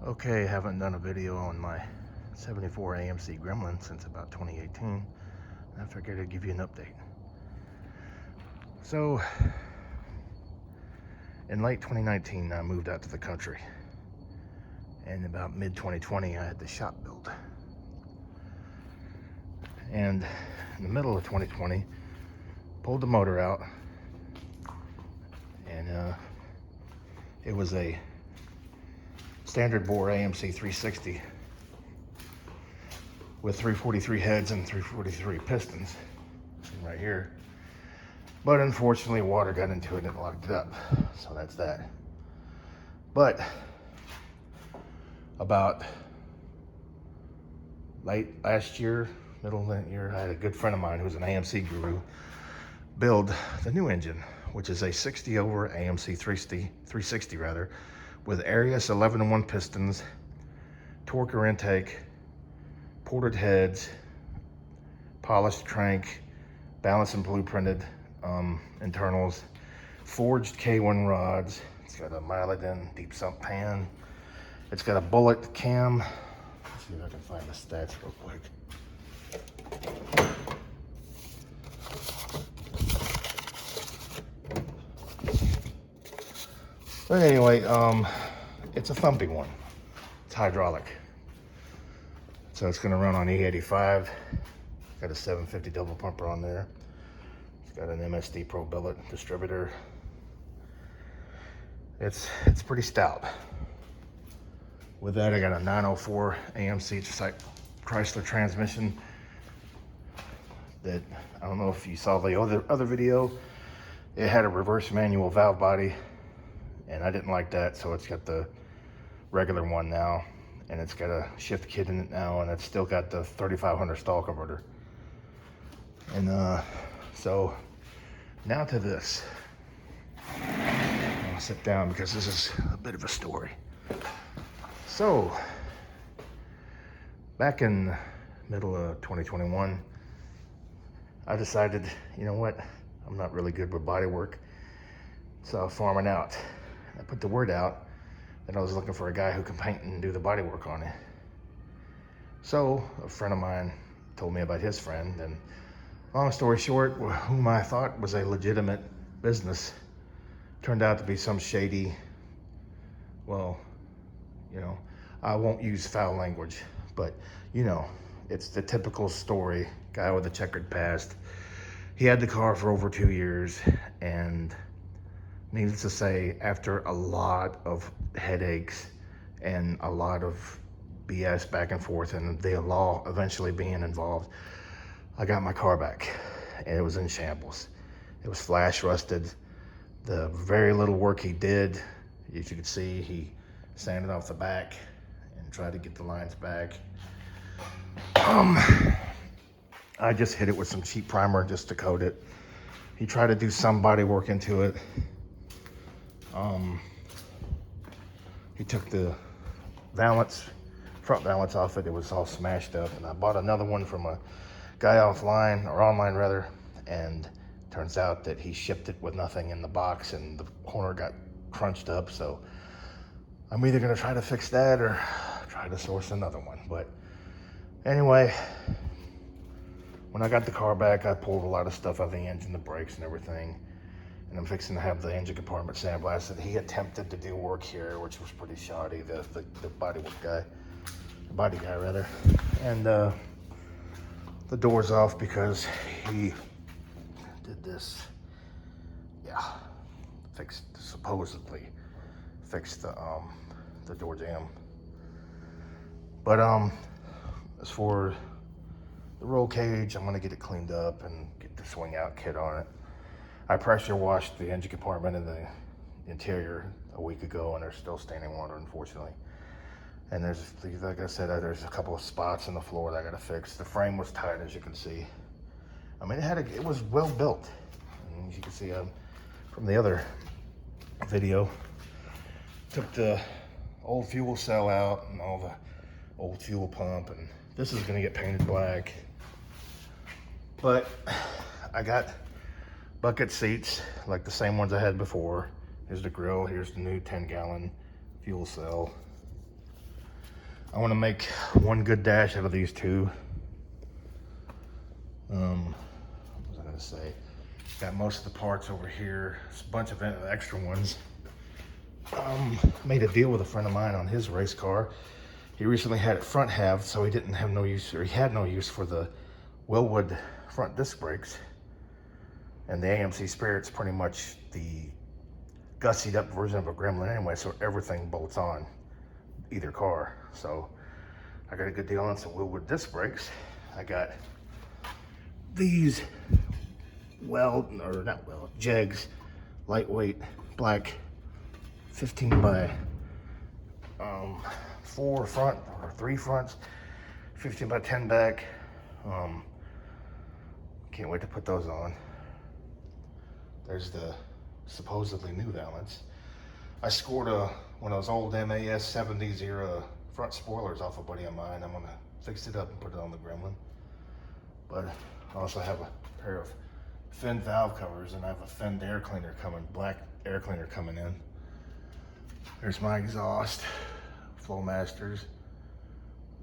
Okay, haven't done a video on my 74 AMC Gremlin since about 2018. I figured I'd give you an update. So, in late 2019, I moved out to the country. And about mid-2020, I had the shop built. And in the middle of 2020, pulled the motor out. And it was a standard bore AMC 360 with 343 heads and 343 pistons right here. But unfortunately, water got into it and it locked it up. So that's that. But about late last year, middle of that year, I had a good friend of mine who's an AMC guru build the new engine, which is a 60 over AMC 360 rather, with Arius 11-1 pistons, torquer intake, ported heads, polished crank, balanced and blueprinted internals, forged K1 rods. It's got a Myladin deep sump pan. It's got a bullet cam. Let's see if I can find the stats real quick. But anyway, it's a thumpy one. It's hydraulic. So it's gonna run on E85. Got a 750 double pumper on there. It's got an MSD Pro billet distributor. It's pretty stout. With that, I got a 904 AMC Chrysler transmission that, I don't know if you saw the other video. It had a reverse manual valve body, and I didn't like that, so it's got the regular one now, and it's got a shift kit in it now, and it's still got the 3500 stall converter. And so now to this. I'll sit down because this is a bit of a story. So back in middle of 2021, I decided, you know what, I'm not really good with body work, so I was farming out. I put the word out that I was looking for a guy who can paint and do the body work on it. So a friend of mine told me about his friend, and long story short, whom I thought was a legitimate business turned out to be some shady, well, you know, I won't use foul language, but you know, it's the typical story, guy with a checkered past. He had the car for over 2 years, and needless to say, after a lot of headaches and a lot of BS back and forth and the law eventually being involved, I got my car back, and it was in shambles. It was flash rusted. The very little work he did, as you can see, he sanded off the back and tried to get the lines back. I just hit it with some cheap primer just to coat it. He tried to do some body work into it. He took the front valance off it. It was all smashed up, and I bought another one from a guy offline, or online rather, and turns out that he shipped it with nothing in the box, and the corner got crunched up. So I'm either gonna try to fix that or try to source another one. But anyway, when I got the car back, I pulled a lot of stuff out of the engine, the brakes and everything, and I'm fixing to have the engine compartment sandblasted. He attempted to do work here, which was pretty shoddy, the body guy rather, and the door's off because he did this, supposedly fixed the door jamb. But as for the roll cage, I'm gonna get it cleaned up and get the swing out kit on it. I pressure washed the engine compartment and the interior a week ago, and there's still standing water, unfortunately. And there's, like I said, there's a couple of spots in the floor that I gotta fix. The frame was tight, as you can see. I mean, it was well built. And as you can see from the other video, took the old fuel cell out and all the old fuel pump, and this is gonna get painted black. But I got bucket seats, like the same ones I had before. Here's the grill, here's the new 10-gallon fuel cell. I want to make one good dash out of these two. What was I gonna say? Got most of the parts over here. There's a bunch of extra ones. Made a deal with a friend of mine on his race car. He recently had it front halved, so he didn't have no use, or he had no use for the Willwood front disc brakes. And the AMC Spirit's pretty much the gussied up version of a Gremlin anyway, so everything bolts on either car. So I got a good deal on some Willwood disc brakes. I got these Jegs, lightweight, black, 15 by 4 front or 3 fronts, 15 by 10 back. Can't wait to put those on. There's the supposedly new valance. I scored one of those old MAS 70s era front spoilers off a buddy of mine. I'm gonna fix it up and put it on the Gremlin. But I also have a pair of fin valve covers, and I have a fin air cleaner coming, black air cleaner coming in. There's my exhaust, Flowmasters,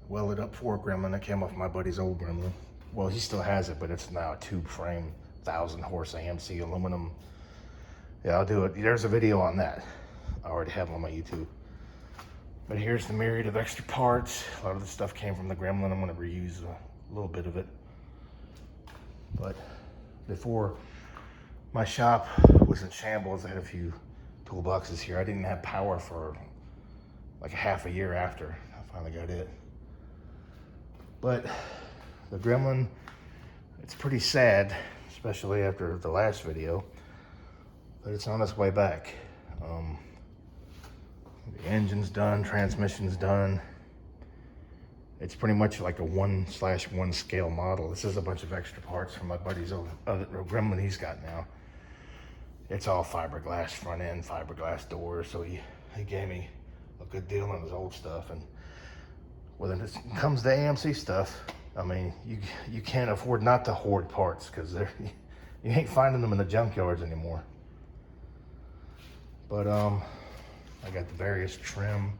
welded up for a Gremlin that came off my buddy's old Gremlin. Well, he still has it, but it's now a tube frame, 1,000 horse AMC aluminum. Yeah, I'll do it. There's a video on that. I already have it on my YouTube. But here's the myriad of extra parts. A lot of the stuff came from the Gremlin. I'm gonna reuse a little bit of it. But before my shop was in shambles, I had a few toolboxes here. I didn't have power for like a half a year after I finally got it. But the Gremlin, it's pretty sad, especially after the last video, but it's on its way back. The engine's done, transmission's done. It's pretty much like a 1/1 scale model. This is a bunch of extra parts from my buddy's other Gremlin he's got now. It's all fiberglass front end, fiberglass doors, so he gave me a good deal on his old stuff. And when it comes to AMC stuff, I mean, you can't afford not to hoard parts, because you ain't finding them in the junkyards anymore. But I got the various trim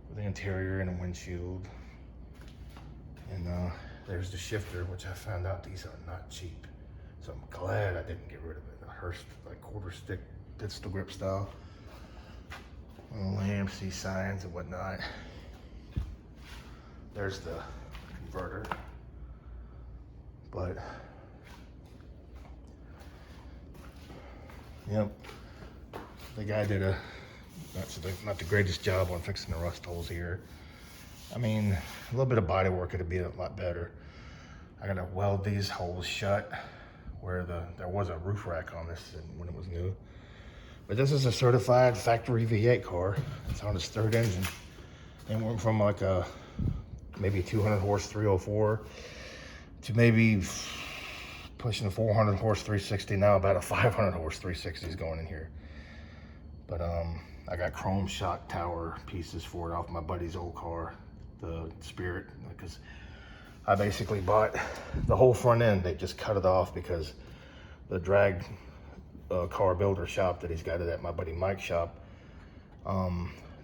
for the interior and the windshield. And there's the shifter, which I found out these are not cheap. So I'm glad I didn't get rid of it. The Hurst, like quarter stick pistol grip style. Little AMC signs and whatnot. There's the converter. But, yep, the guy did not the greatest job on fixing the rust holes here. I mean, a little bit of body work could have been a lot better. I gotta weld these holes shut where there was a roof rack on this when it was new. But this is a certified factory V8 car. It's on its 3rd engine. And went from like a maybe 200 horse 304 to maybe pushing a 400 horse 360. Now about a 500 horse 360 is going in here. But I got chrome shock tower pieces for it off my buddy's old car, the Spirit, because I basically bought the whole front end. They just cut it off because the drag car builder shop that he's got it at, my buddy Mike's shop,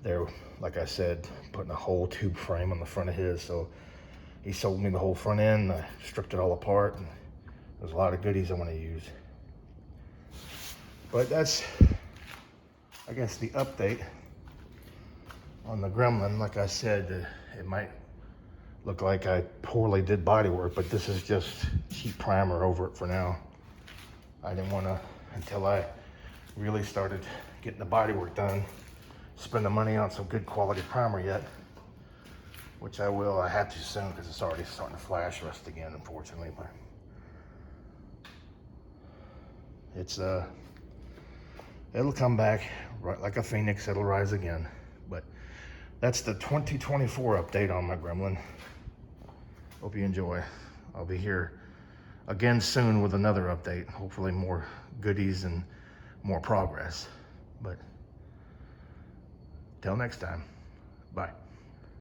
they're, like I said, putting a whole tube frame on the front of his. So he sold me the whole front end. I stripped it all apart, and there's a lot of goodies I want to use. But that's, I guess, the update on the Gremlin. Like I said, it might look like I poorly did body work, but this is just cheap primer over it for now. I didn't want to, until I really started getting the body work done, spend the money on some good quality primer yet, which I will. I have to soon, because it's already starting to flash rust again, unfortunately. But it's it'll come back right like a phoenix. It'll rise again. But that's the 2024 update on my Gremlin. Hope you enjoy. I'll be here again soon with another update. Hopefully more goodies and more progress. But till next time, bye.